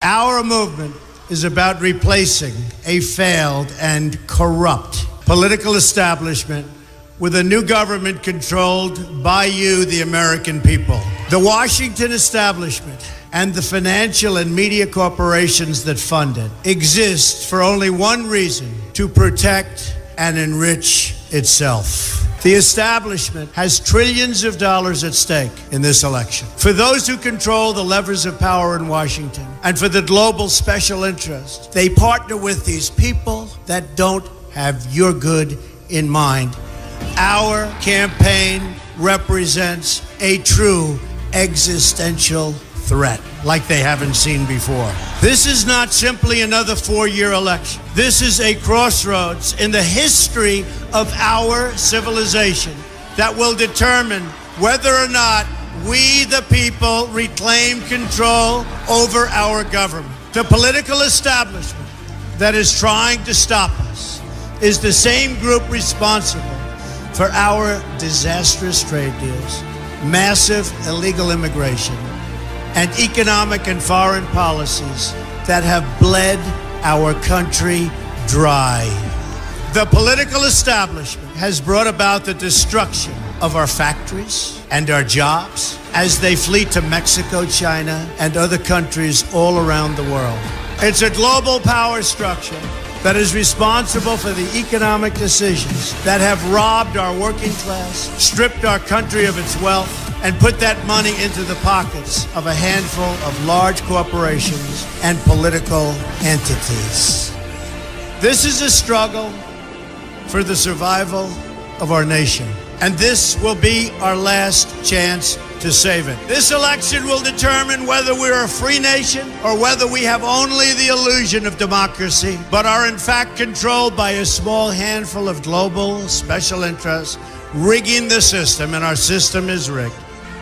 Our movement is about replacing a failed and corrupt political establishment with a new government controlled by you, the American people. The Washington establishment and the financial and media corporations that fund it exist for only one reason: to protect and enrich itself. The establishment has trillions of dollars at stake in this election. For those who control the levers of power in Washington and for the global special interest, they partner with these people that don't have your good in mind. Our campaign represents a true existential threat like they haven't seen before. This is not simply another four-year election. This is a crossroads in the history of our civilization that will determine whether or not we, the people, reclaim control over our government. The political establishment that is trying to stop us is the same group responsible for our disastrous trade deals, massive illegal immigration, and economic and foreign policies that have bled our country dry. The political establishment has brought about the destruction of our factories and our jobs as they flee to Mexico, China, and other countries all around the world. It's a global power structure that is responsible for the economic decisions that have robbed our working class, stripped our country of its wealth, and put that money into the pockets of a handful of large corporations and political entities. This is a struggle for the survival of our nation, and this will be our last chance to save it. This election will determine whether we're a free nation or whether we have only the illusion of democracy, but are in fact controlled by a small handful of global special interests rigging the system, and our system is rigged.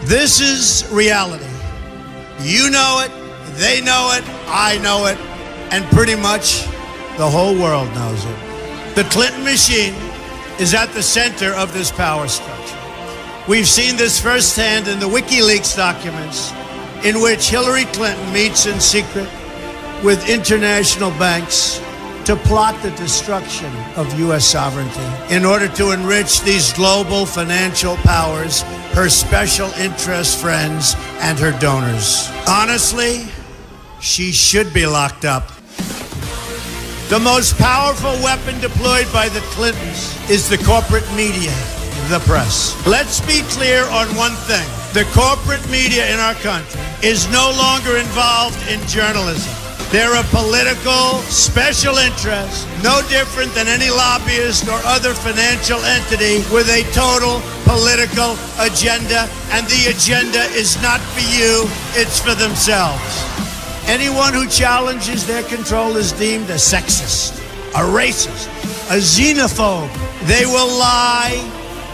This is reality. You know it, they know it, I know it, and pretty much the whole world knows it. The Clinton machine is at the center of this power structure. We've seen this firsthand in the WikiLeaks documents, in which Hillary Clinton meets in secret with international banks to plot the destruction of U.S. sovereignty in order to enrich these global financial powers, her special interest friends, and her donors. Honestly, she should be locked up. The most powerful weapon deployed by the Clintons is the corporate media, the press. Let's be clear on one thing. The corporate media in our country is no longer involved in journalism. They're a political special interest, no different than any lobbyist or other financial entity with a total political agenda, and the agenda is not for you, it's for themselves. Anyone who challenges their control is deemed a sexist, a racist, a xenophobe. They will lie,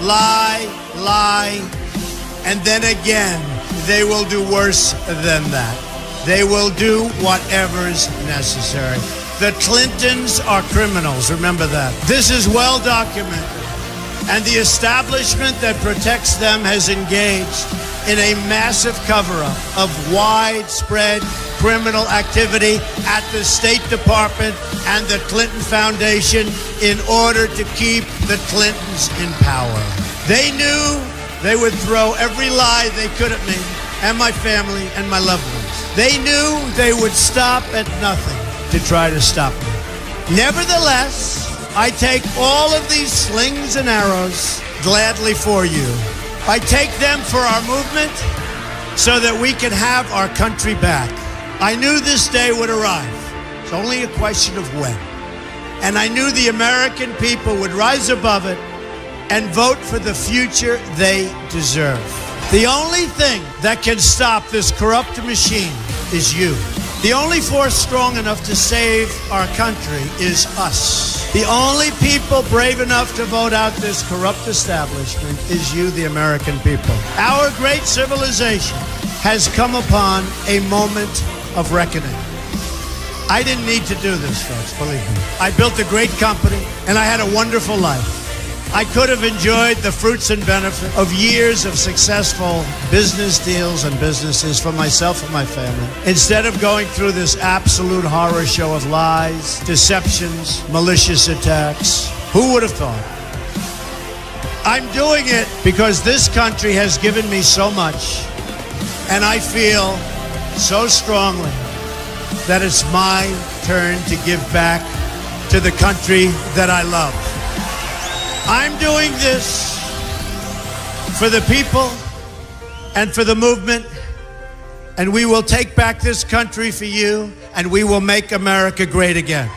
lie, lie, and then again, they will do worse than that. They will do whatever is necessary. The Clintons are criminals, remember that. This is well documented, and the establishment that protects them has engaged in a massive cover-up of widespread criminal activity at the State Department and the Clinton Foundation in order to keep the Clintons in power. They knew they would throw every lie they could at me and my family and my loved ones. They knew they would stop at nothing to try to stop me. Nevertheless, I take all of these slings and arrows gladly for you. I take them for our movement so that we can have our country back. I knew this day would arrive. It's only a question of when. And I knew the American people would rise above it and vote for the future they deserve. The only thing that can stop this corrupt machine is you. The only force strong enough to save our country is us. The only people brave enough to vote out this corrupt establishment is you, the American people. Our great civilization has come upon a moment of reckoning. I didn't need to do this, folks, believe me. I built a great company, and I had a wonderful life. I could have enjoyed the fruits and benefit of years of successful business deals and businesses for myself and my family, instead of going through this absolute horror show of lies, deceptions, malicious attacks. Who would have thought? I'm doing it because this country has given me so much, and I feel so strongly that it's my turn to give back to the country that I love. I'm doing this for the people and for the movement, and we will take back this country for you, and we will make America great again.